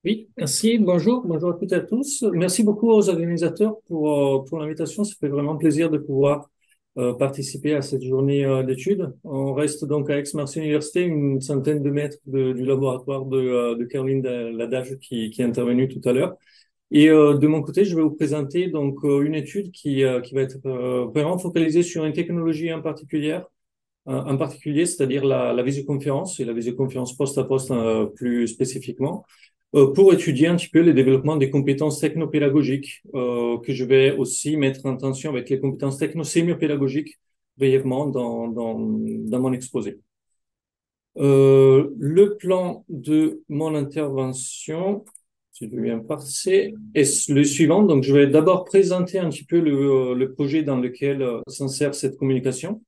Oui, merci. Bonjour à toutes et à tous. Merci beaucoup aux organisateurs pour l'invitation. Ça fait vraiment plaisir de pouvoir participer à cette journée d'études. On reste donc à Aix-Marseille Université, une centaine de mètres du laboratoire de Caroline Ladage qui est intervenue tout à l'heure. Et de mon côté, je vais vous présenter donc une étude qui va être vraiment focalisée sur une technologie en particulier, c'est-à-dire la visioconférence et la visioconférence poste à poste plus spécifiquement pour étudier un petit peu le développement des compétences technopédagogiques, que je vais aussi mettre en tension avec les compétences techno-sémiopédagogiques brièvement dans mon exposé. Le plan de mon intervention, si je veux bien passer, est le suivant. Donc, je vais d'abord présenter un petit peu le projet dans lequel s'insère cette communication.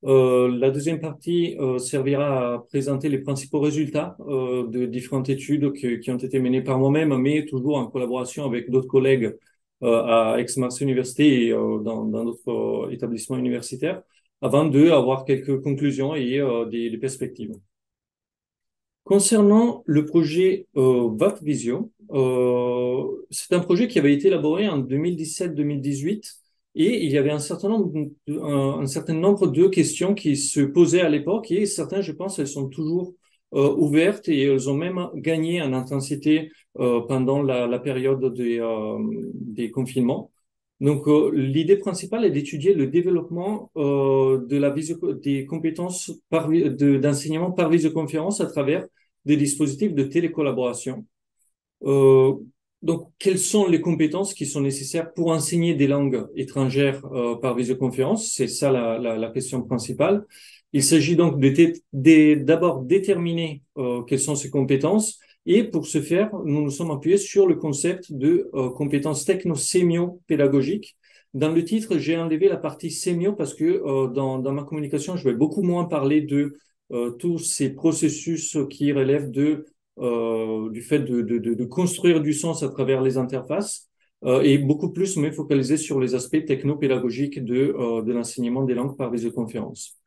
La deuxième partie servira à présenter les principaux résultats de différentes études qui ont été menées par moi-même, mais toujours en collaboration avec d'autres collègues à Aix-Marseille Université et dans d'autres établissements universitaires, avant de avoir quelques conclusions et des perspectives. Concernant le projet VapVisio, c'est un projet qui avait été élaboré en 2017-2018 et il y avait un certain nombre de questions qui se posaient à l'époque et certaines, je pense, elles sont toujours ouvertes et elles ont même gagné en intensité pendant la période des confinements. Donc, l'idée principale est d'étudier le développement des compétences d'enseignement par visioconférence à travers des dispositifs de télécollaboration. Euh, donc, quelles sont les compétences qui sont nécessaires pour enseigner des langues étrangères par visioconférence? C'est ça la question principale. Il s'agit donc d'abord déterminer quelles sont ces compétences. Et pour ce faire, nous nous sommes appuyés sur le concept de compétences techno-sémio-pédagogiques. Dans le titre, j'ai enlevé la partie sémio parce que dans ma communication, je vais beaucoup moins parler de tous ces processus qui relèvent du fait de construire du sens à travers les interfaces et beaucoup plus me focaliser sur les aspects techno-pédagogiques de l'enseignement des langues par visioconférence.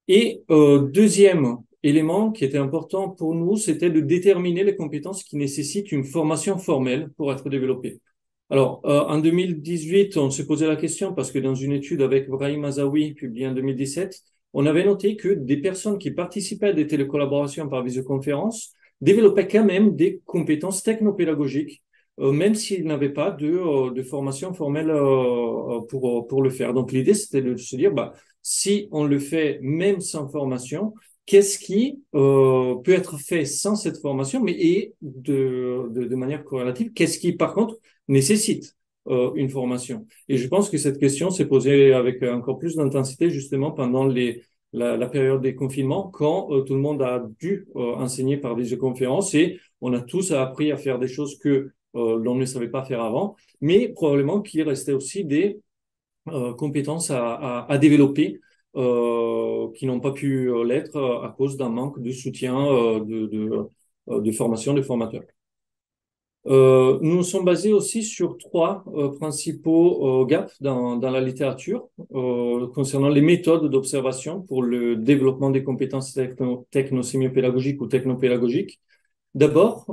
Et deuxième élément qui était important pour nous, c'était de déterminer les compétences qui nécessitent une formation formelle pour être développées. Alors, en 2018, on se posait la question parce que dans une étude avec Brahim Azaoui, publiée en 2017, on avait noté que des personnes qui participaient à des télécollaborations par visioconférence développaient quand même des compétences technopédagogiques, même s'ils n'avaient pas de formation formelle pour le faire. Donc, l'idée, c'était de se dire, bah, si on le fait même sans formation, qu'est-ce qui peut être fait sans cette formation, mais et de manière corrélative, qu'est-ce qui, par contre, nécessite une formation. Et je pense que cette question s'est posée avec encore plus d'intensité justement pendant la période des confinements, quand tout le monde a dû enseigner par visioconférence et on a tous appris à faire des choses que l'on ne savait pas faire avant, mais probablement qu'il restait aussi des compétences à développer qui n'ont pas pu l'être à cause d'un manque de soutien de formation des formateurs. Nous nous sommes basés aussi sur trois principaux gaps dans la littérature concernant les méthodes d'observation pour le développement des compétences techno-sémiopédagogiques ou technopédagogiques. D'abord,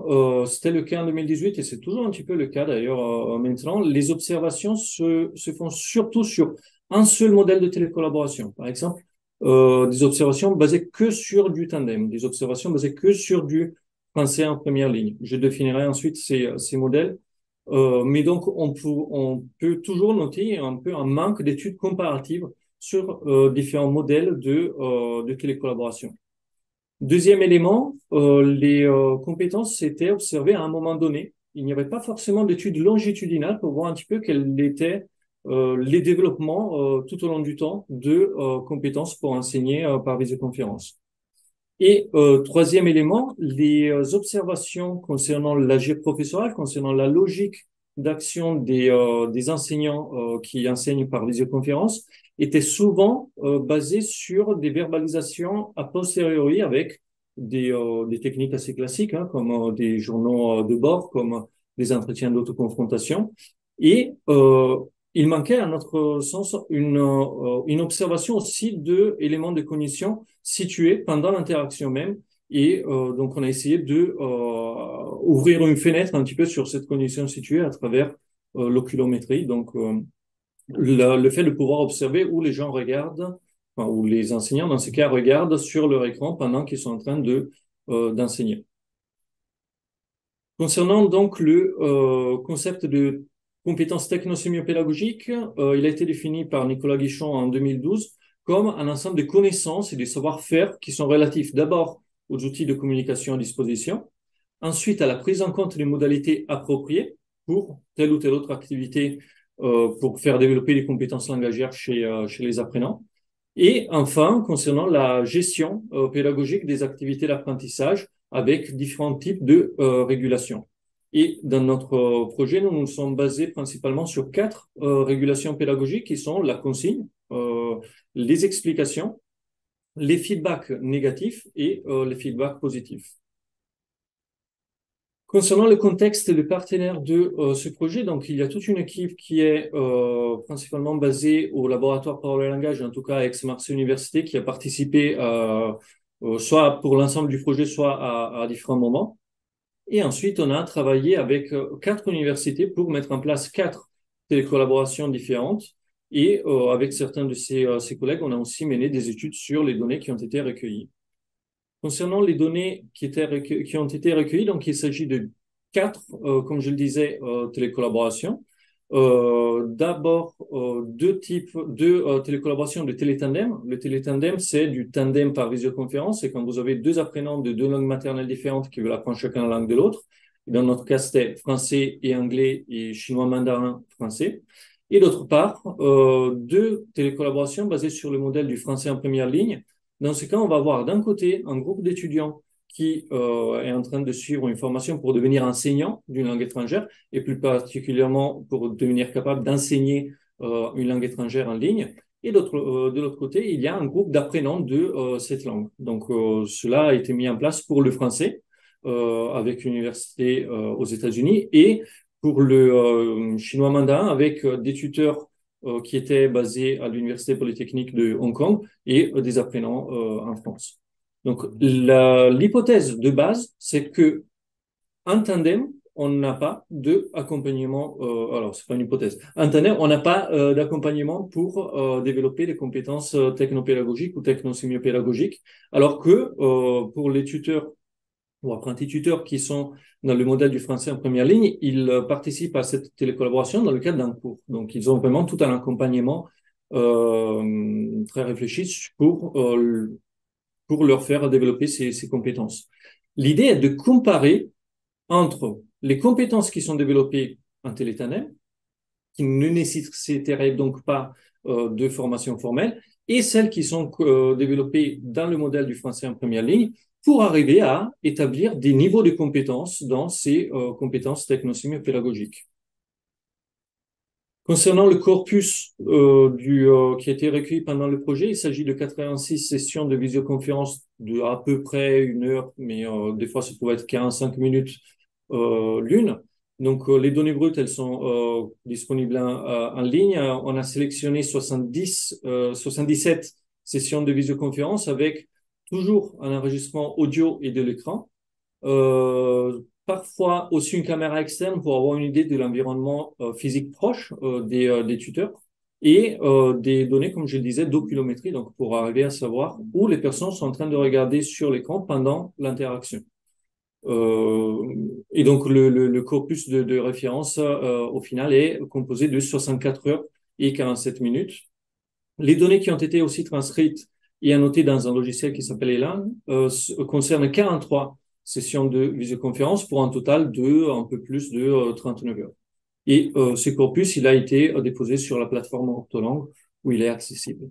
c'était le cas en 2018 et c'est toujours un petit peu le cas d'ailleurs maintenant, les observations se font surtout sur un seul modèle de télécollaboration. Par exemple, des observations basées que sur du tandem, des observations basées que sur du français en première ligne. Je définirai ensuite ces modèles. Mais donc, on peut toujours noter un peu un manque d'études comparatives sur différents modèles de télécollaboration. Deuxième élément, les compétences étaient observées à un moment donné. Il n'y avait pas forcément d'études longitudinales pour voir un petit peu quels étaient les développements tout au long du temps de compétences pour enseigner par visioconférence. Et troisième élément, les observations concernant l'AG professoral, concernant la logique d'action des enseignants qui enseignent par visioconférence, étaient souvent basées sur des verbalisations a posteriori avec des techniques assez classiques, hein, comme des journaux de bord, comme des entretiens d'autoconfrontation. Et il manquait, à notre sens, une observation aussi de éléments de cognition situés pendant l'interaction même Et donc, on a essayé de ouvrir une fenêtre un petit peu sur cette condition située à travers l'oculométrie. Donc, le fait de pouvoir observer où les gens regardent, enfin, où les enseignants, dans ce cas, regardent sur leur écran pendant qu'ils sont en train d'enseigner. Concernant donc le concept de compétences technosémiopédagogiques, il a été défini par Nicolas Guichon en 2012 comme un ensemble de connaissances et de savoir-faire qui sont relatifs d'abord aux outils de communication à disposition, ensuite à la prise en compte des modalités appropriées pour telle ou telle autre activité pour faire développer les compétences langagières chez les apprenants, et enfin, concernant la gestion pédagogique des activités d'apprentissage avec différents types de régulation. Et dans notre projet, nous nous sommes basés principalement sur quatre régulations pédagogiques qui sont la consigne, les explications, les feedbacks négatifs et les feedbacks positifs. Concernant le contexte des partenaires de ce projet, donc il y a toute une équipe qui est principalement basée au laboratoire Parole et Langage, en tout cas à Aix-Marseille Université, qui a participé soit pour l'ensemble du projet, soit à différents moments. Et ensuite, on a travaillé avec quatre universités pour mettre en place quatre télécollaborations différentes. Et avec certains de ces collègues, on a aussi mené des études sur les données qui ont été recueillies. Concernant les données qui ont été recueillies, donc il s'agit de quatre, comme je le disais, télécollaborations. D'abord, deux télécollaborations de télétandem. Le télétandem, c'est du tandem par visioconférence. C'est quand vous avez deux apprenants de deux langues maternelles différentes qui veulent apprendre chacun la langue de l'autre. Dans notre cas, c'était français et anglais et chinois mandarin français. Et d'autre part, deux télécollaborations basées sur le modèle du français en première ligne. Dans ce cas, on va avoir d'un côté un groupe d'étudiants qui est en train de suivre une formation pour devenir enseignant d'une langue étrangère et plus particulièrement pour devenir capable d'enseigner une langue étrangère en ligne. Et de l'autre côté, il y a un groupe d'apprenants de cette langue. Donc, cela a été mis en place pour le français avec l'université aux États-Unis et pour le chinois mandarin avec des tuteurs qui étaient basés à l'Université polytechnique de Hong Kong et des apprenants en France. Donc, l'hypothèse de base, c'est que en tandem, on n'a pas d'accompagnement. Alors, c'est pas une hypothèse. En tandem, on n'a pas d'accompagnement pour développer des compétences technopédagogiques ou technosémiopédagogiques, alors que pour les tuteurs ou apprentis tuteurs qui sont dans le modèle du français en première ligne, ils participent à cette télécollaboration dans le cadre d'un cours. Donc, ils ont vraiment tout un accompagnement très réfléchi pour leur faire développer ces compétences. L'idée est de comparer entre les compétences qui sont développées en télétandem, qui ne nécessiteraient donc pas de formation formelle, et celles qui sont développées dans le modèle du français en première ligne, pour arriver à établir des niveaux de compétences dans ces compétences technosémiopédagogiques. Concernant le corpus qui a été recueilli pendant le projet, il s'agit de 86 sessions de visioconférence de à peu près une heure, mais des fois ça pouvait être 45 minutes l'une. Donc les données brutes, elles sont disponibles en ligne. On a sélectionné 77 sessions de visioconférence avec toujours un enregistrement audio et de l'écran. Parfois aussi une caméra externe pour avoir une idée de l'environnement physique proche des tuteurs et des données, comme je le disais, d'oculométrie, donc pour arriver à savoir où les personnes sont en train de regarder sur l'écran pendant l'interaction. Et donc le corpus de référence au final est composé de 64 heures et 47 minutes. Les données qui ont été aussi transcrites et annotées dans un logiciel qui s'appelle Elan concernent 43 sessions de visioconférence pour un total de un peu plus de 39 heures. Et ce corpus, il a été déposé sur la plateforme Ortholangue où il est accessible.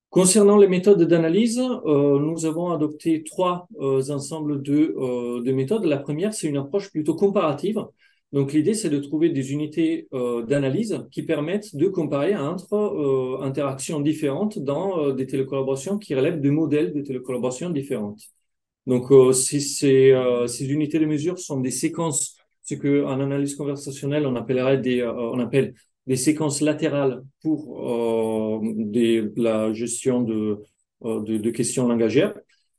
Concernant les méthodes d'analyse, nous avons adopté trois ensembles de méthodes. La première, c'est une approche plutôt comparative. Donc l'idée, c'est de trouver des unités d'analyse qui permettent de comparer entre interactions différentes dans des télécollaborations qui relèvent de modèles de télécollaborations différentes. Donc ces unités de mesure sont des séquences, ce qu'en analyse conversationnelle on appellerait on appelle des séquences latérales pour la gestion de questions langagières.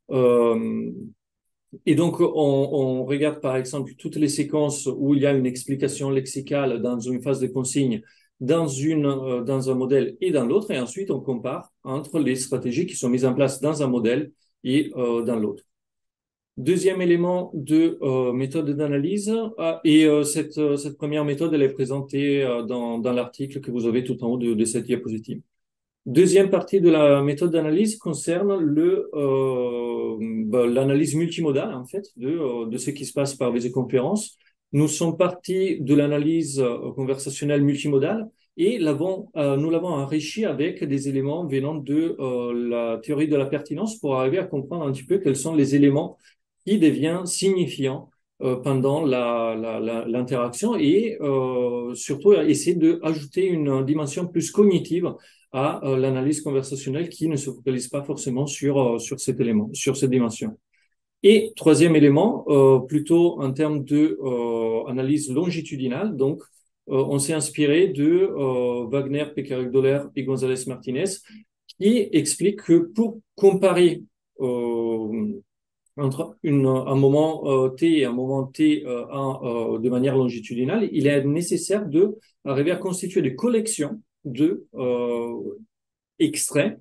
Et donc, on regarde par exemple toutes les séquences où il y a une explication lexicale dans une phase de consigne, dans un modèle et dans l'autre, et ensuite on compare entre les stratégies qui sont mises en place dans un modèle et dans l'autre. Deuxième élément de méthode d'analyse, cette première méthode, elle est présentée dans l'article que vous avez tout en haut de cette diapositive. Deuxième partie de la méthode d'analyse concerne l'analyse multimodale, en fait, de ce qui se passe par visioconférence. Nous sommes partis de l'analyse conversationnelle multimodale et nous l'avons enrichi avec des éléments venant de la théorie de la pertinence pour arriver à comprendre un petit peu quels sont les éléments qui deviennent signifiants pendant l'interaction et surtout essayer d'ajouter une dimension plus cognitive à l'analyse conversationnelle qui ne se focalise pas forcément sur cet élément, sur cette dimension. Et troisième élément, plutôt en termes de analyse longitudinale, donc on s'est inspiré de Wagner, Pekerik-Doller et González-Martinez qui expliquent que pour comparer entre un moment T et un moment T de manière longitudinale, il est nécessaire d'arriver à constituer des collections de extraits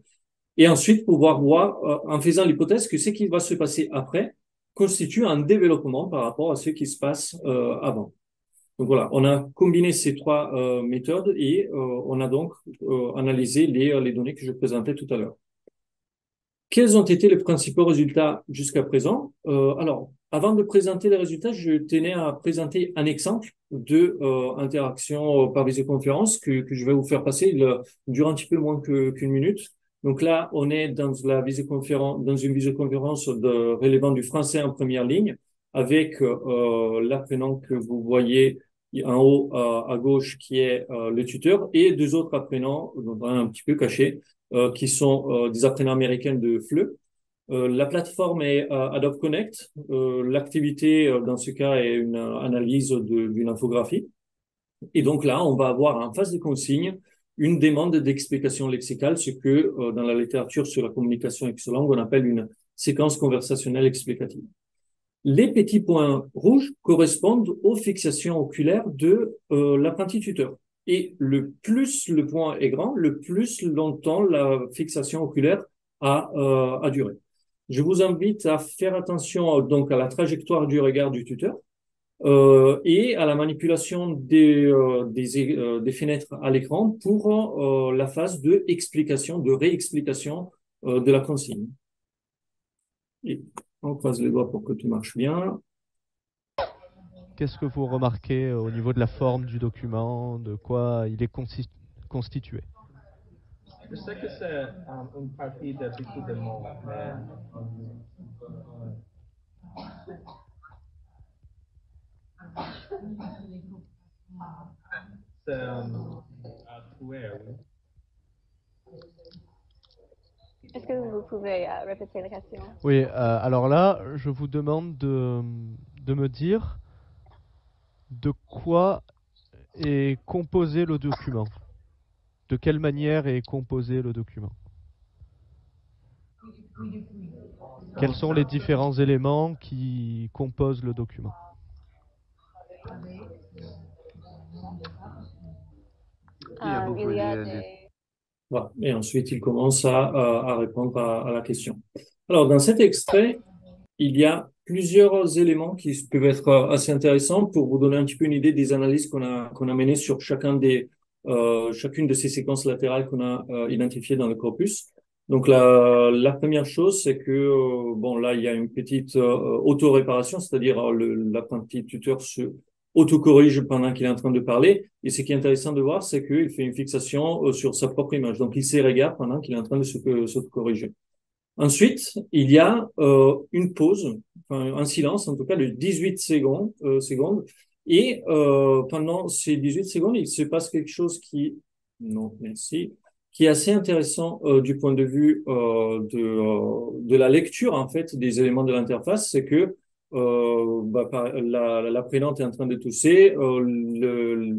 et ensuite pouvoir voir, en faisant l'hypothèse que ce qui va se passer après constitue un développement par rapport à ce qui se passe avant. Donc voilà, on a combiné ces trois méthodes et on a donc analysé les données que je présentais tout à l'heure. Quels ont été les principaux résultats jusqu'à présent? Alors, avant de présenter les résultats, je tenais à présenter un exemple de interaction par visioconférence que je vais vous faire passer. Il dure un petit peu moins qu'une minute. Donc là, on est dans dans une visioconférence relevant du français en première ligne avec l'apprenant que vous voyez en haut à gauche qui est le tuteur et deux autres apprenants un petit peu cachés qui sont des apprenants américains de FLE. La plateforme est Adobe Connect. L'activité, dans ce cas, est une analyse d'une infographie. Et donc là, on va avoir en phase de consigne une demande d'explication lexicale, ce que dans la littérature sur la communication X-langue, on appelle une séquence conversationnelle explicative. Les petits points rouges correspondent aux fixations oculaires de l'apprenti tuteur. Et le plus le point est grand, le plus longtemps la fixation oculaire a duré. Je vous invite à faire attention donc à la trajectoire du regard du tuteur et à la manipulation des fenêtres à l'écran pour la phase de explication, de réexplication de la consigne. Et on croise les doigts pour que tout marche bien. Qu'est-ce que vous remarquez au niveau de la forme du document, de quoi il est constitué? Je sais que c'est une partie de beaucoup de mots, mais c'est à trouver, oui. Est-ce que vous pouvez répéter la question? Oui, alors là, je vous demande de me dire de quoi est composé le document. De quelle manière est composé le document? Quels sont les différents éléments qui composent le document? Il y a des... Voilà. Et ensuite, il commence à répondre à la question. Alors, dans cet extrait, il y a plusieurs éléments qui peuvent être assez intéressants pour vous donner un petit peu une idée des analyses qu'on a menées sur chacune de ces séquences latérales qu'on a identifiées dans le corpus. Donc, la première chose, c'est que, bon, là, il y a une petite auto-réparation, c'est-à-dire l'apprenti tuteur se autocorrige pendant qu'il est en train de parler. Et ce qui est intéressant de voir, c'est qu'il fait une fixation sur sa propre image. Donc, il se regarde pendant qu'il est en train de s'autocorriger. Ensuite, il y a une pause, enfin, un silence, en tout cas de 18 secondes. Et pendant ces 18 secondes, il se passe quelque chose non, merci, qui est assez intéressant du point de vue de la lecture en fait des éléments de l'interface, c'est que l'apprenante est en train de tousser,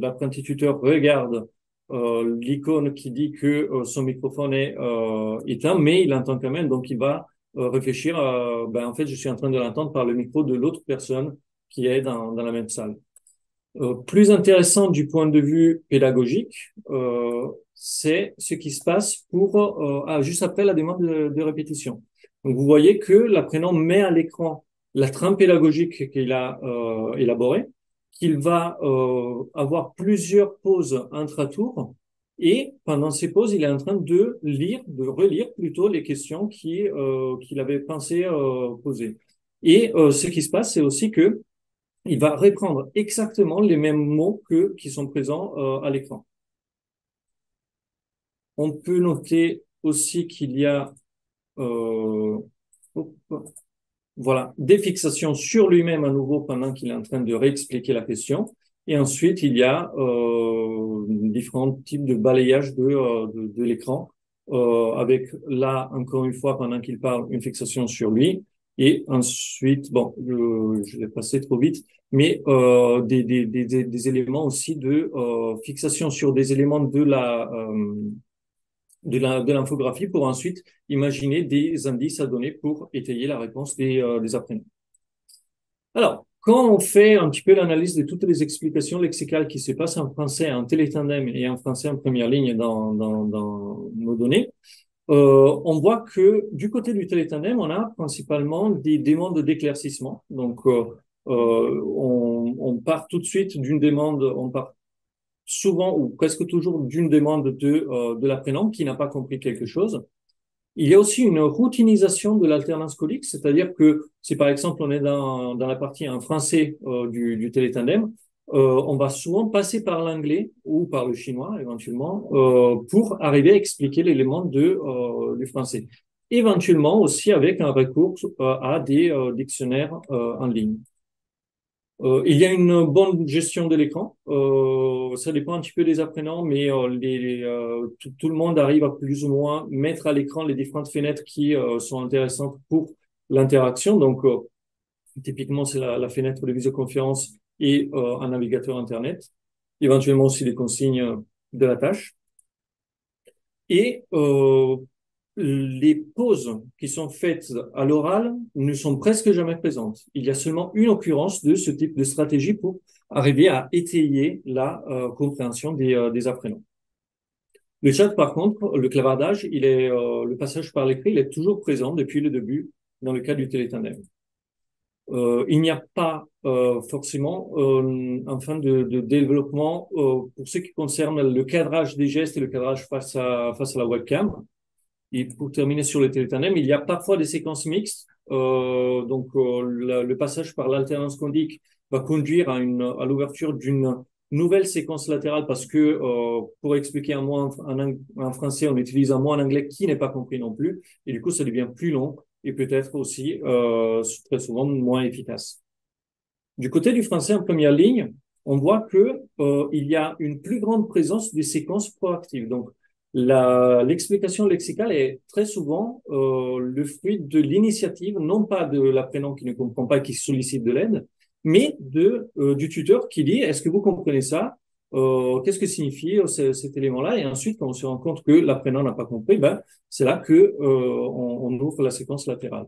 l'apprenti tuteur regarde l'icône qui dit que son microphone est éteint, mais il entend quand même, donc il va réfléchir en fait, je suis en train de l'entendre par le micro de l'autre personne qui est dans la même salle. Plus intéressant du point de vue pédagogique, c'est ce qui se passe juste après la demande de répétition. Donc, vous voyez que l'apprenant met à l'écran la trame pédagogique qu'il a élaborée, qu'il va avoir plusieurs pauses intra-tours, et pendant ces pauses, il est en train de relire plutôt les questions qu'il avait pensé poser. Et ce qui se passe, c'est aussi que il va reprendre exactement les mêmes mots qui sont présents à l'écran. On peut noter aussi qu'il y a voilà, des fixations sur lui-même à nouveau pendant qu'il est en train de réexpliquer la question. Et ensuite, il y a différents types de balayage de l'écran, avec là, encore une fois, pendant qu'il parle, une fixation sur lui. Et ensuite, bon, je vais passer trop vite, mais des éléments aussi de fixation sur des éléments de l'infographie pour ensuite imaginer des indices à donner pour étayer la réponse des apprenants. Alors, quand on fait un petit peu l'analyse de toutes les explications lexicales qui se passent en français en télétandem et en français en première ligne dans nos données, on voit que du côté du télétandem, on a principalement des demandes d'éclaircissement. Donc, on part tout de suite d'une demande, on part souvent ou presque toujours d'une demande de l'apprenant qui n'a pas compris quelque chose. Il y a aussi une routinisation de l'alternance codique, c'est-à-dire que si par exemple on est dans la partie en français du télétandem, on va souvent passer par l'anglais ou par le chinois éventuellement pour arriver à expliquer l'élément du français. Éventuellement aussi avec un recours à des dictionnaires en ligne. Il y a une bonne gestion de l'écran. Ça dépend un petit peu des apprenants, mais tout le monde arrive à plus ou moins mettre à l'écran les différentes fenêtres qui sont intéressantes pour l'interaction. Donc, typiquement, c'est la fenêtre de visioconférence et un navigateur Internet. Éventuellement aussi les consignes de la tâche. Et les pauses qui sont faites à l'oral ne sont presque jamais présentes. Il y a seulement une occurrence de ce type de stratégie pour arriver à étayer la compréhension des apprenants. Le chat, par contre, le clavardage, le passage par l'écrit, il est toujours présent depuis le début dans le cas du télétandem. Il n'y a pas forcément en fin de développement pour ce qui concerne le cadrage des gestes et le cadrage face à la webcam. Et pour terminer sur le télétandem, il y a parfois des séquences mixtes. Le passage par l'alternance codique va conduire à l'ouverture d'une nouvelle séquence latérale parce que pour expliquer un mot en français, on utilise un mot en anglais qui n'est pas compris non plus. Et du coup, ça devient plus long et peut-être aussi très souvent moins efficace. Du côté du français en première ligne, on voit que il y a une plus grande présence des séquences proactives. Donc, l'explication lexicale est très souvent le fruit de l'initiative, non pas de l'apprenant qui ne comprend pas et qui sollicite de l'aide, mais du tuteur qui dit est-ce que vous comprenez ça? Qu'est-ce que signifie cet élément-là? Et ensuite, quand on se rend compte que l'apprenant n'a pas compris, c'est là que on ouvre la séquence latérale.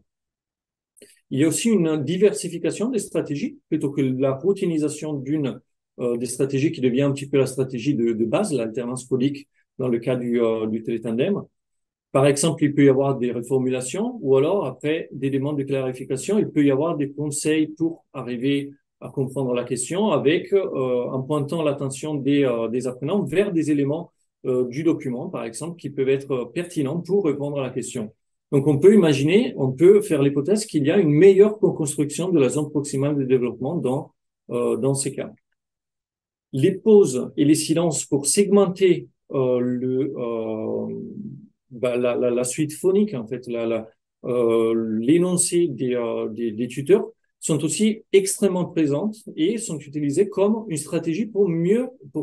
Il y a aussi une diversification des stratégies plutôt que la routinisation des stratégies qui devient un petit peu la stratégie de base, l'alternance codique dans le cas du télétandem. Par exemple, il peut y avoir des reformulations ou alors, après des demandes de clarification, il peut y avoir des conseils pour arriver à comprendre la question avec, en pointant l'attention des apprenants vers des éléments du document, par exemple, qui peuvent être pertinents pour répondre à la question. Donc, on peut faire l'hypothèse qu'il y a une meilleure co-construction de la zone proximale de développement dans ces cas. Les pauses et les silences pour segmenter la suite phonique, en fait, l'énoncé des tuteurs sont aussi extrêmement présentes et sont utilisées comme une stratégie pour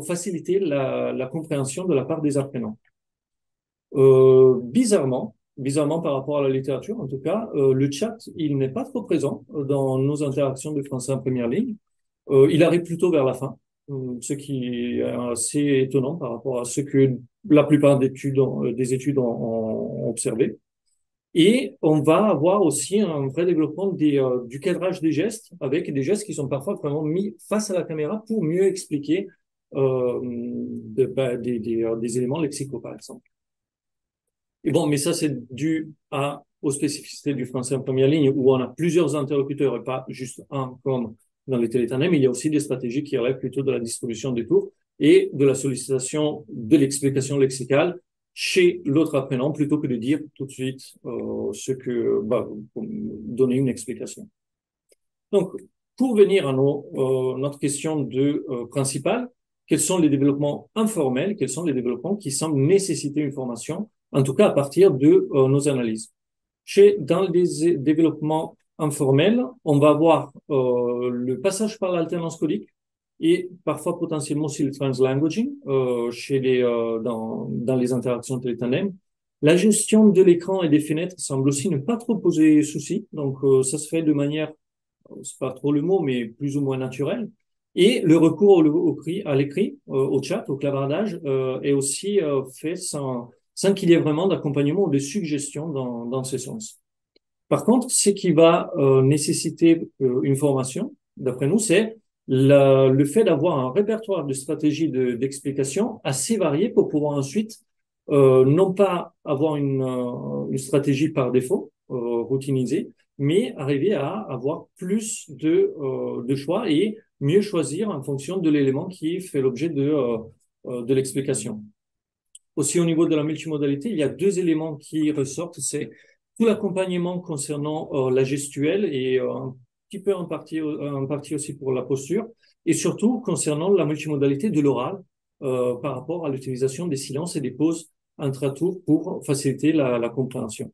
faciliter la compréhension de la part des apprenants. Bizarrement par rapport à la littérature, en tout cas, le chat, il n'est pas trop présent dans nos interactions de français en première ligne. Il arrive plutôt vers la fin, ce qui est assez étonnant par rapport à ce que la plupart des études ont observé. Et on va avoir aussi un vrai développement du cadrage des gestes, avec des gestes qui sont parfois vraiment mis face à la caméra pour mieux expliquer des éléments lexicaux, par exemple. Et bon, mais ça, c'est dû aux spécificités du français en première ligne, où on a plusieurs interlocuteurs et pas juste un, comme dans les télétandem. Il y a aussi des stratégies qui relèvent plutôt de la distribution des tours et de la sollicitation de l'explication lexicale chez l'autre apprenant, plutôt que de dire tout de suite donner une explication. Donc, pour venir à notre question principale, quels sont les développements informels, quels sont les développements qui semblent nécessiter une formation, en tout cas à partir de nos analyses. Dans les développements informels, on va avoir le passage par l'alternance codique et parfois potentiellement aussi le translanguaging dans les interactions télétandem. La gestion de l'écran et des fenêtres semble aussi ne pas trop poser souci, donc ça se fait de manière, c'est pas trop le mot, mais plus ou moins naturelle. Et le recours à l'écrit, au chat, au clavardage, est aussi fait sans qu'il y ait vraiment d'accompagnement ou de suggestion dans ce sens. Par contre, ce qui va nécessiter une formation, d'après nous, c'est le fait d'avoir un répertoire de stratégies d'explication assez varié pour pouvoir ensuite non pas avoir une stratégie par défaut, routinisée, mais arriver à avoir plus de choix et mieux choisir en fonction de l'élément qui fait l'objet de l'explication. Aussi, au niveau de la multimodalité, il y a deux éléments qui ressortent. C'est tout l'accompagnement concernant la gestuelle et un petit peu en partie aussi pour la posture. Et surtout, concernant la multimodalité de l'oral par rapport à l'utilisation des silences et des pauses intra-tours pour faciliter la compréhension.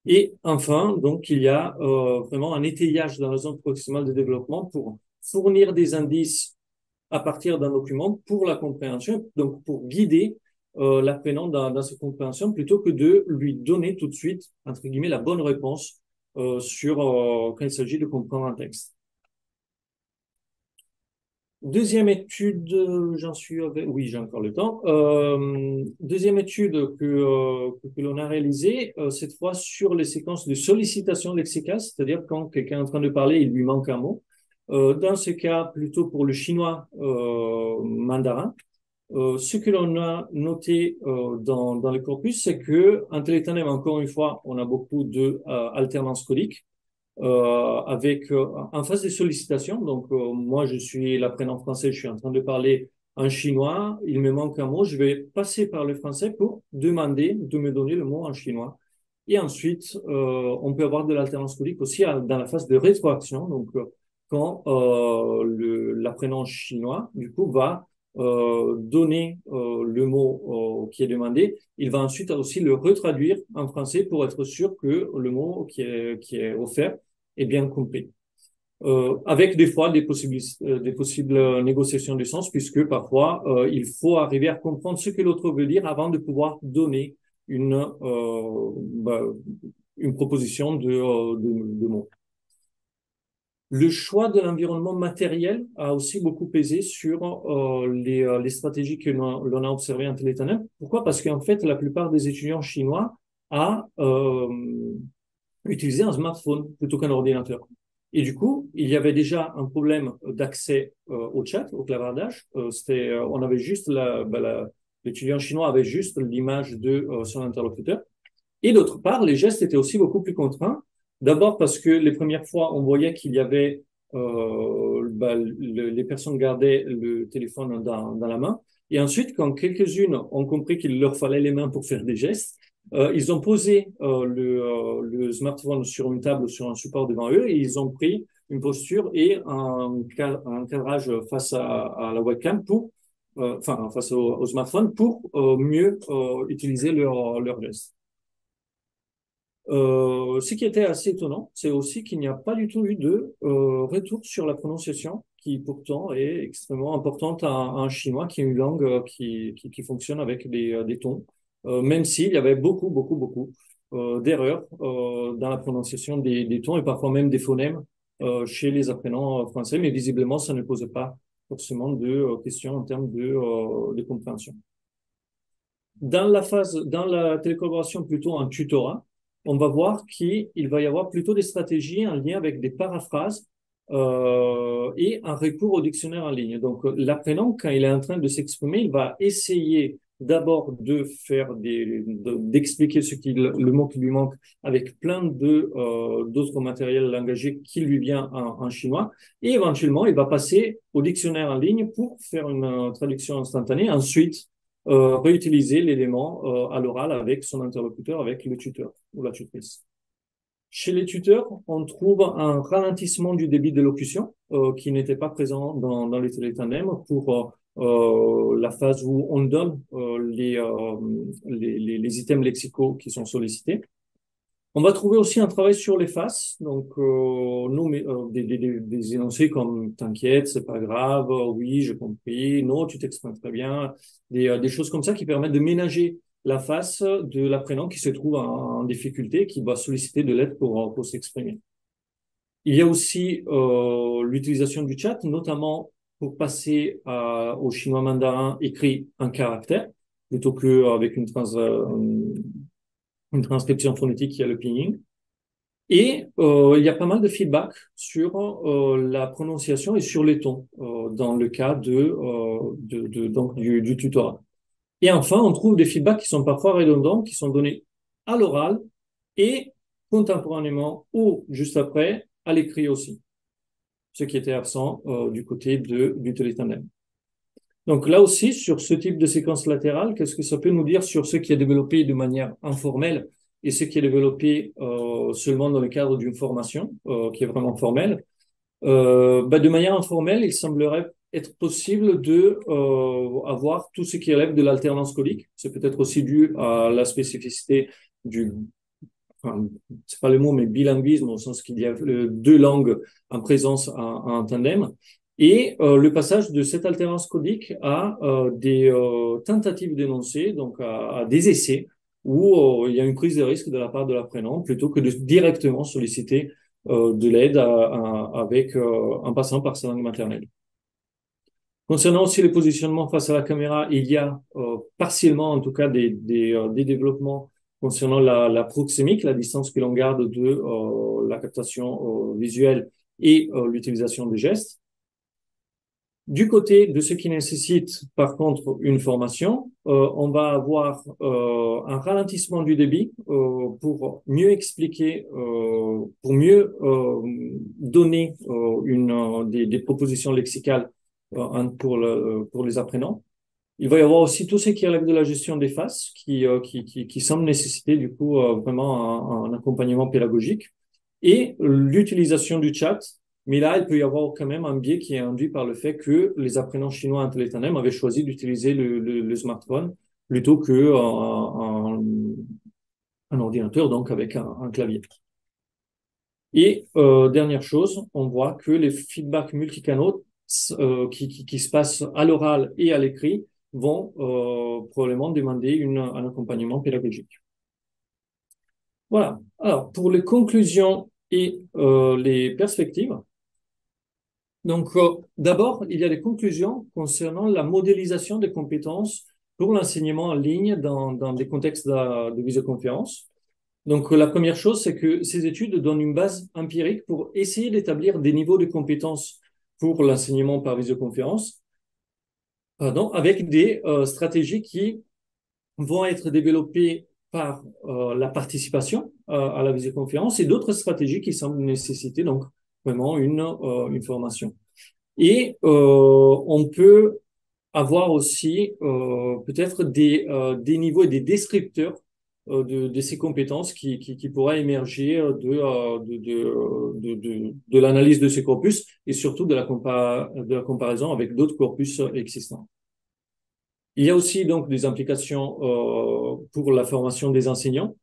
Et enfin, donc, il y a vraiment un étayage dans la zone proximale de développement pour fournir des indices à partir d'un document pour la compréhension, donc pour guider l'apprenant dans sa compréhension plutôt que de lui donner tout de suite, entre guillemets, la bonne réponse quand il s'agit de comprendre un texte. Deuxième étude, oui, j'ai encore le temps. Deuxième étude que l'on a réalisée, cette fois sur les séquences de sollicitation lexicale, c'est-à-dire quand quelqu'un est en train de parler, il lui manque un mot. Dans ce cas, plutôt pour le chinois mandarin. Ce que l'on a noté dans le corpus, c'est que en télétandem, encore une fois, on a beaucoup de alternance codique avec en phase de sollicitation. Donc, moi, je suis l'apprenant français, je suis en train de parler en chinois, il me manque un mot, je vais passer par le français pour demander de me donner le mot en chinois. Et ensuite, on peut avoir de l'alternance codique aussi dans la phase de rétroaction. Donc, quand l'apprenant chinois, du coup, va donner le mot qui est demandé, il va ensuite aussi le retraduire en français pour être sûr que le mot qui est offert est bien compris. Avec des fois des possibles négociations de sens, puisque parfois il faut arriver à comprendre ce que l'autre veut dire avant de pouvoir donner une proposition de mots. Le choix de l'environnement matériel a aussi beaucoup pesé sur les stratégies que l'on a observées en télétandem. Pourquoi? Parce qu'en fait, la plupart des étudiants chinois a utilisé un smartphone plutôt qu'un ordinateur. Et du coup, il y avait déjà un problème d'accès au chat, au clavardage. On avait juste l'étudiant chinois avait juste l'image de son interlocuteur. Et d'autre part, les gestes étaient aussi beaucoup plus contraints. D'abord parce que les premières fois, on voyait qu'il y avait les personnes gardaient le téléphone dans la main. Et ensuite, quand quelques-unes ont compris qu'il leur fallait les mains pour faire des gestes, ils ont posé le smartphone sur une table ou sur un support devant eux et ils ont pris une posture et un cadrage face à la webcam face au smartphone pour mieux utiliser leurs gestes. Ce qui était assez étonnant, c'est aussi qu'il n'y a pas du tout eu de retour sur la prononciation, qui pourtant est extrêmement importante en chinois, qui est une langue qui fonctionne avec des tons, même s'il y avait beaucoup d'erreurs dans la prononciation des tons et parfois même des phonèmes chez les apprenants français, mais visiblement, ça ne posait pas forcément de questions en termes de compréhension. Dans la télécollaboration plutôt en tutorat, on va voir qu'il va y avoir plutôt des stratégies en lien avec des paraphrases et un recours au dictionnaire en ligne. Donc, l'apprenant, quand il est en train de s'exprimer, il va essayer d'abord d'expliquer le mot qui lui manque avec plein d'autres matériels langagiers qui lui vient en chinois. Et éventuellement, il va passer au dictionnaire en ligne pour faire une traduction instantanée. Ensuite, réutiliser l'élément à l'oral avec son interlocuteur, avec le tuteur ou la tutrice. Chez les tuteurs, on trouve un ralentissement du débit d'élocution qui n'était pas présent dans les télétandem pour la phase où on donne les items lexicaux qui sont sollicités. On va trouver aussi un travail sur les faces, donc des énoncés comme «t'inquiète, c'est pas grave», «oui, j'ai compris», «non, tu t'exprimes très bien», des choses comme ça qui permettent de ménager la face de l'apprenant qui se trouve en difficulté, qui va solliciter de l'aide pour s'exprimer. Il y a aussi l'utilisation du chat, notamment pour passer au chinois mandarin écrit un caractère, plutôt qu'avec une transcription phonétique qui a le pinyin. Et il y a pas mal de feedback sur la prononciation et sur les tons dans le cas donc du tutorat. Et enfin, on trouve des feedbacks qui sont parfois redondants, qui sont donnés à l'oral et contemporanément ou juste après à l'écrit aussi, ce qui était absent du côté du télétandem. Donc là aussi, sur ce type de séquence latérale, qu'est-ce que ça peut nous dire sur ce qui est développé de manière informelle et ce qui est développé seulement dans le cadre d'une formation qui est vraiment formelle? De manière informelle, il semblerait être possible de avoir tout ce qui relève de l'alternance codique. C'est peut-être aussi dû à la spécificité enfin, c'est pas le mot, mais bilinguisme au sens qu'il y a deux langues en présence en tandem. Et le passage de cette alternance codique à des tentatives d'énoncé, donc à des essais, où il y a une prise de risque de la part de l'apprenant, plutôt que de directement solliciter de l'aide en passant par sa langue maternelle. Concernant aussi les positionnements face à la caméra, il y a partiellement, en tout cas, des développements concernant la proxémique, la distance que l'on garde de la captation visuelle et l'utilisation des gestes. Du côté de ce qui nécessite, par contre, une formation, on va avoir un ralentissement du débit pour mieux expliquer, pour mieux donner des propositions lexicales pour les apprenants. Il va y avoir aussi tout ce qui relève de la gestion des faces qui semble nécessiter du coup vraiment un accompagnement pédagogique et l'utilisation du chat. Mais là, il peut y avoir quand même un biais qui est induit par le fait que les apprenants chinois en télétandem avaient choisi d'utiliser le smartphone plutôt que un ordinateur, donc avec un clavier. Et dernière chose, on voit que les feedbacks multicanaux qui se passent à l'oral et à l'écrit vont probablement demander un accompagnement pédagogique. Voilà. Alors, pour les conclusions et les perspectives, donc d'abord, il y a les conclusions concernant la modélisation des compétences pour l'enseignement en ligne dans des contextes de visioconférence. Donc la première chose, c'est que ces études donnent une base empirique pour essayer d'établir des niveaux de compétences pour l'enseignement par visioconférence, avec des stratégies qui vont être développées par la participation à la visioconférence et d'autres stratégies qui semblent nécessiter donc vraiment une formation. Et on peut avoir aussi peut-être des niveaux et des descripteurs de ces compétences qui pourraient émerger de l'analyse de ces corpus et surtout de la comparaison avec d'autres corpus existants. Il y a aussi donc des implications pour la formation des enseignants.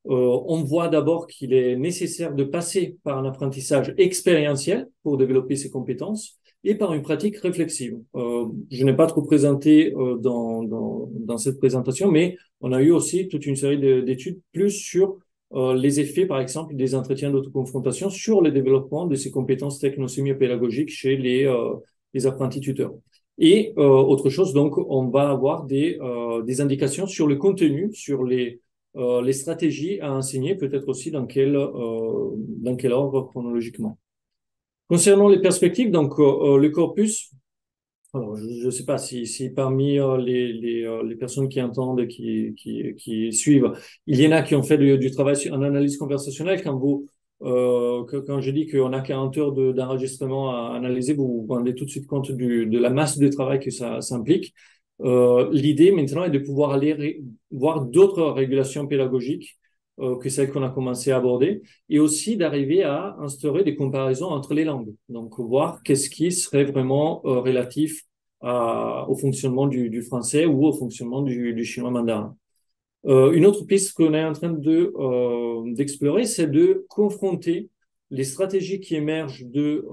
On voit d'abord qu'il est nécessaire de passer par un apprentissage expérientiel pour développer ces compétences et par une pratique réflexive. Je n'ai pas trop présenté dans cette présentation, mais on a eu aussi toute une série d'études plus sur les effets, par exemple, des entretiens d'autoconfrontation sur le développement de ces compétences technosémiopédagogiques chez les apprentis tuteurs. Et autre chose, donc, on va avoir des indications sur le contenu, sur les les stratégies à enseigner, peut-être aussi dans quel ordre chronologiquement. Concernant les perspectives, donc le corpus, alors, je ne sais pas si parmi les personnes qui entendent, qui suivent, il y en a qui ont fait du travail en analyse conversationnelle. Quand je dis qu'on a 40 heures d'enregistrement à analyser, vous vous rendez tout de suite compte de la masse de travail que ça implique. L'idée maintenant est de pouvoir aller voir d'autres régulations pédagogiques que celles qu'on a commencé à aborder, et aussi d'arriver à instaurer des comparaisons entre les langues. Donc, voir qu'est-ce qui serait vraiment relatif au fonctionnement du français ou au fonctionnement du chinois mandarin. Une autre piste qu'on est en train d'explorer, c'est de confronter les stratégies qui émergent de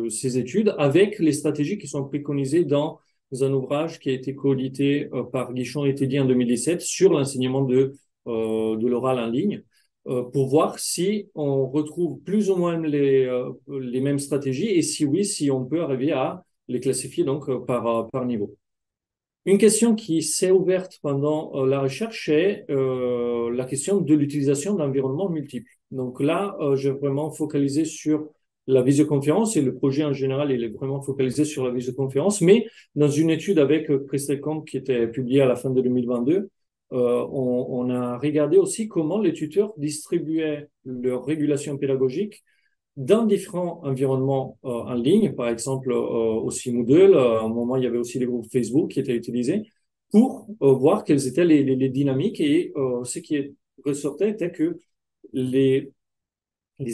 ces études avec les stratégies qui sont préconisées dans un ouvrage qui a été coédité par Guichon et Teddy en 2017 sur l'enseignement de l'oral en ligne, pour voir si on retrouve plus ou moins les mêmes stratégies, et si oui, si on peut arriver à les classifier donc par niveau. Une question qui s'est ouverte pendant la recherche est la question de l'utilisation d'environnements multiples. Donc là, j'ai vraiment focalisé sur la visioconférence, et le projet en général, il est vraiment focalisé sur la visioconférence, mais dans une étude avec Christelle Combe qui était publiée à la fin de 2022, on a regardé aussi comment les tuteurs distribuaient leur régulation pédagogique dans différents environnements en ligne, par exemple aussi Moodle. À un moment, il y avait aussi les groupes Facebook qui étaient utilisés pour voir quelles étaient les dynamiques, et ce qui ressortait était que les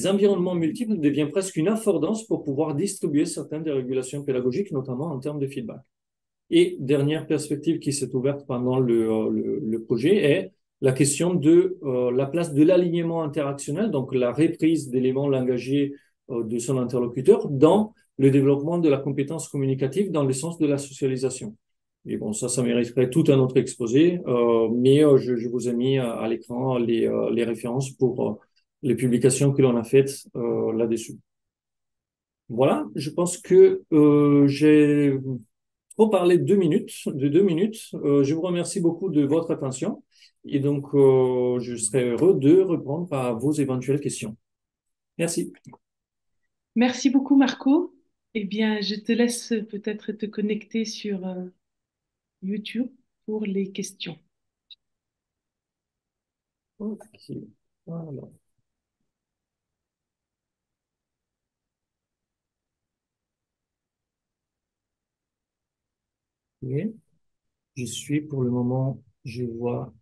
environnements multiples deviennent presque une affordance pour pouvoir distribuer certaines des régulations pédagogiques, notamment en termes de feedback. Et dernière perspective qui s'est ouverte pendant le projet est la question de la place de l'alignement interactionnel, donc la reprise d'éléments langagiers de son interlocuteur dans le développement de la compétence communicative dans le sens de la socialisation. Et bon, ça mériterait tout un autre exposé, mais je vous ai mis à l'écran les références pour les publications que l'on a faites là-dessus. Voilà, je pense que j'ai trop parlé de 2 minutes. Je vous remercie beaucoup de votre attention, et donc je serai heureux de répondre à vos éventuelles questions. Merci. Merci beaucoup, Marco. Eh bien, je te laisse peut-être te connecter sur YouTube pour les questions. Ok. Voilà. Ok. Je suis pour le moment, je vois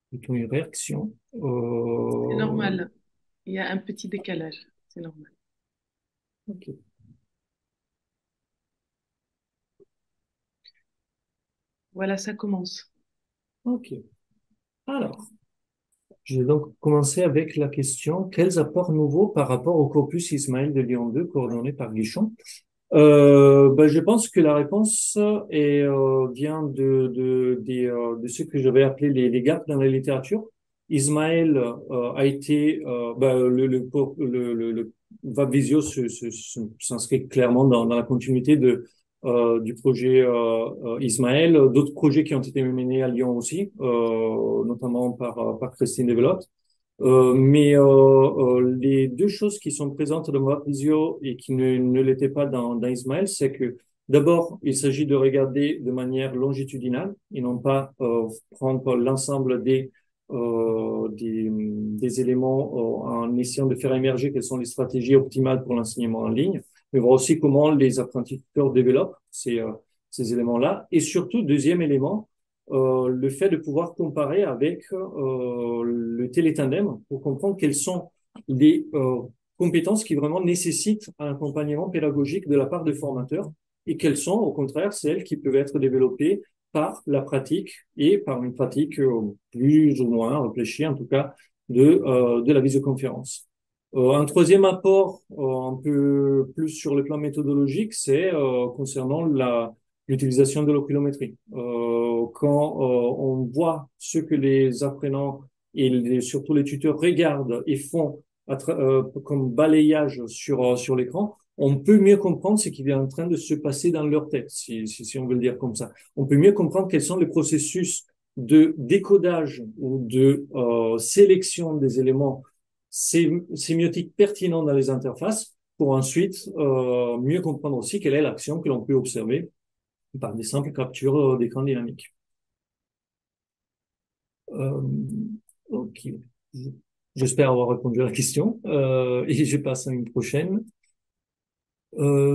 plutôt une réaction. C'est normal. Il y a un petit décalage. C'est normal. Ok. Voilà, ça commence. Ok. Alors, je vais donc commencer avec la question: quels apports nouveaux par rapport au corpus Ismaël de Lyon 2 coordonné par Guichon? Je pense que la réponse vient de ce que je vais appeler les gaps dans la littérature. Ismaël a été le Vabvisio s'inscrit clairement dans la continuité du projet Ismaël. D'autres projets qui ont été menés à Lyon aussi, notamment par Christine Develotte. Les deux choses qui sont présentes dans Vabvisio et qui ne l'étaient pas dans Ismaël, c'est que d'abord, il s'agit de regarder de manière longitudinale et non pas prendre l'ensemble des éléments en essayant de faire émerger quelles sont les stratégies optimales pour l'enseignement en ligne, mais voir aussi comment les apprentis tuteurs développent ces éléments-là. Et surtout, deuxième élément, le fait de pouvoir comparer avec le télétandem pour comprendre quelles sont les compétences qui vraiment nécessitent un accompagnement pédagogique de la part des formateurs, et quelles sont, au contraire, celles qui peuvent être développées par la pratique, et par une pratique plus ou moins réfléchie, en tout cas, de la visioconférence. Un troisième apport, un peu plus sur le plan méthodologique, c'est concernant l'utilisation de l'oculométrie. Quand on voit ce que les apprenants et surtout les tuteurs regardent et font comme balayage sur l'écran, on peut mieux comprendre ce qui est en train de se passer dans leur tête, si on veut le dire comme ça. On peut mieux comprendre quels sont les processus de décodage ou de sélection des éléments sémiotiques pertinents dans les interfaces pour ensuite mieux comprendre aussi quelle est l'action que l'on peut observer par des simples captures d'écran dynamique. Euh, ok. J'espère avoir répondu à la question et je passe à une prochaine.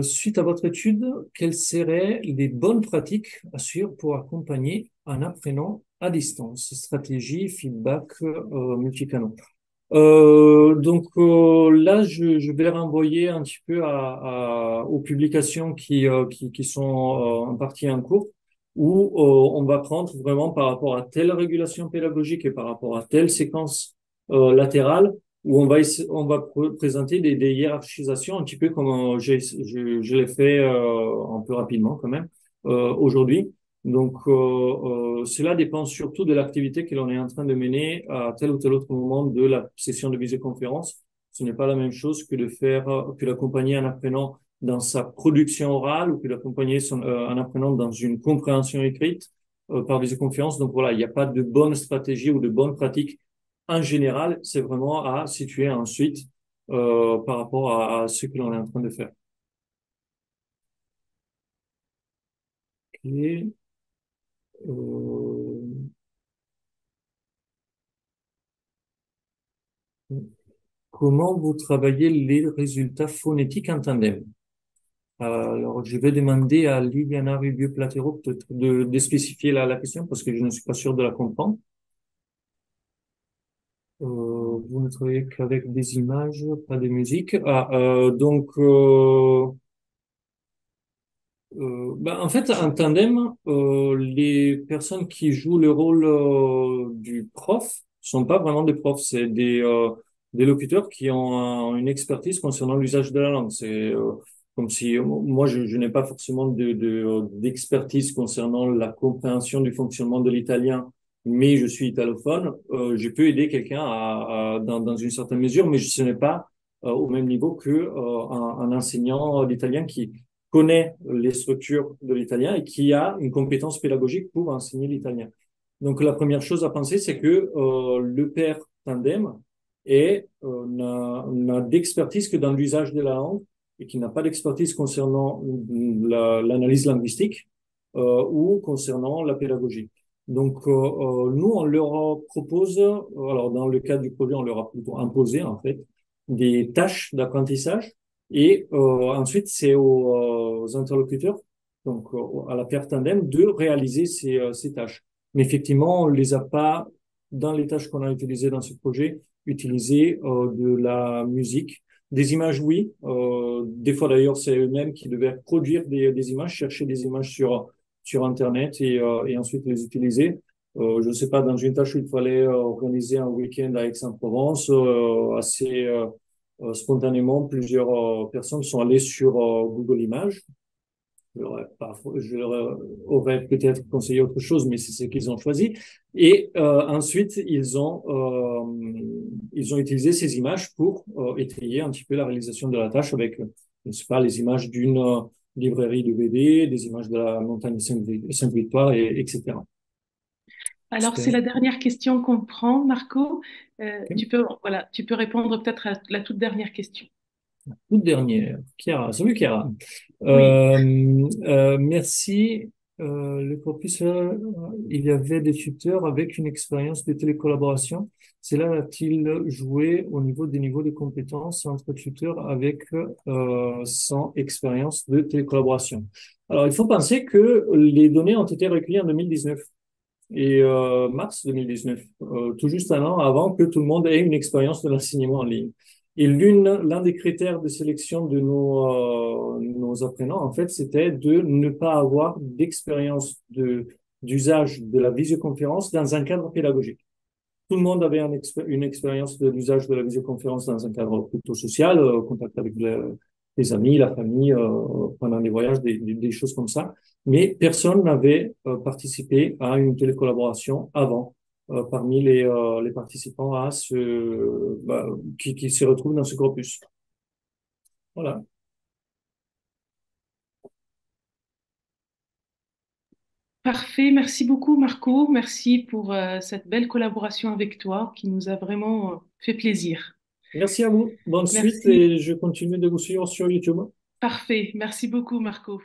Suite à votre étude, quelles seraient les bonnes pratiques à suivre pour accompagner un apprenant à distance? Stratégie, feedback, multicanaux. Là, je vais renvoyer un petit peu aux publications qui sont en partie en cours, où on va prendre vraiment par rapport à telle régulation pédagogique et par rapport à telle séquence latérale, où on va présenter des hiérarchisations un petit peu comme je l'ai fait un peu rapidement quand même aujourd'hui. Cela dépend surtout de l'activité que l'on est en train de mener à tel ou tel autre moment de la session de visioconférence. Ce n'est pas la même chose que que d'accompagner un apprenant dans sa production orale ou que d'accompagner un apprenant dans une compréhension écrite par visioconférence. Donc voilà, il n'y a pas de bonne stratégie ou de bonne pratique en général. C'est vraiment à situer ensuite par rapport à ce que l'on est en train de faire. Et, euh, Comment vous travaillez les résultats phonétiques en tandem? Alors, je vais demander à Liliana Rubio-Platero peut-être de spécifier la question parce que je ne suis pas sûr de la comprendre. Vous ne travaillez qu'avec des images, pas de musique. En fait, en tandem, les personnes qui jouent le rôle du prof sont pas vraiment des profs, c'est des locuteurs qui ont une expertise concernant l'usage de la langue. C'est comme si moi, je n'ai pas forcément d'expertise concernant la compréhension du fonctionnement de l'italien, mais je suis italophone. Je peux aider quelqu'un dans une certaine mesure, mais ce n'est pas au même niveau que un enseignant d'italien qui connaît les structures de l'italien et qui a une compétence pédagogique pour enseigner l'italien. Donc, la première chose à penser, c'est que le pair tandem n'a d'expertise que dans l'usage de la langue et qui n'a pas d'expertise concernant l'analyse linguistique ou concernant la pédagogie. Nous, on leur propose, alors dans le cadre du projet, on leur a plutôt imposé, en fait, des tâches d'apprentissage et ensuite, c'est aux interlocuteurs, donc à la paire tandem, de réaliser ces tâches. Mais effectivement, on les a pas, dans les tâches qu'on a utilisées dans ce projet, utilisé de la musique. Des images, oui. Des fois, d'ailleurs, c'est eux-mêmes qui devaient produire des images, chercher des images sur Internet et ensuite les utiliser. Je ne sais pas, dans une tâche où il fallait organiser un week-end à Aix-en-Provence, assez spontanément, plusieurs personnes sont allées sur Google Images. Je leur aurais peut-être conseillé autre chose, mais c'est ce qu'ils ont choisi. Et ensuite, ils ont utilisé ces images pour étayer un petit peu la réalisation de la tâche avec, je ne sais pas, les images d'une librairie de BD, des images de la montagne Sainte-Victoire, etc. Alors, c'est la dernière question qu'on prend, Marco. Okay. Tu peux répondre peut-être à la toute dernière question. Toute dernière, Chiara. Salut Chiara. Oui. Merci. Le professeur, il y avait des tuteurs avec une expérience de télécollaboration. Cela a-t-il joué au niveau des niveaux de compétences entre tuteurs avec sans expérience de télécollaboration? Alors, il faut penser que les données ont été recueillies en 2019 et mars 2019, tout juste un an avant que tout le monde ait une expérience de l'enseignement en ligne. Et l'un des critères de sélection de nos apprenants, en fait, c'était de ne pas avoir d'expérience d'usage de la visioconférence dans un cadre pédagogique. Tout le monde avait une expérience de l'usage de la visioconférence dans un cadre plutôt social, contact avec les amis, la famille, pendant des voyages, des choses comme ça. Mais personne n'avait participé à une télécollaboration avant parmi les participants qui se retrouvent dans ce corpus. Voilà. Parfait, merci beaucoup Marco. Merci pour cette belle collaboration avec toi qui nous a vraiment fait plaisir. Merci à vous. Bonne suite Merci. et je continue de vous suivre sur YouTube. Parfait, merci beaucoup Marco.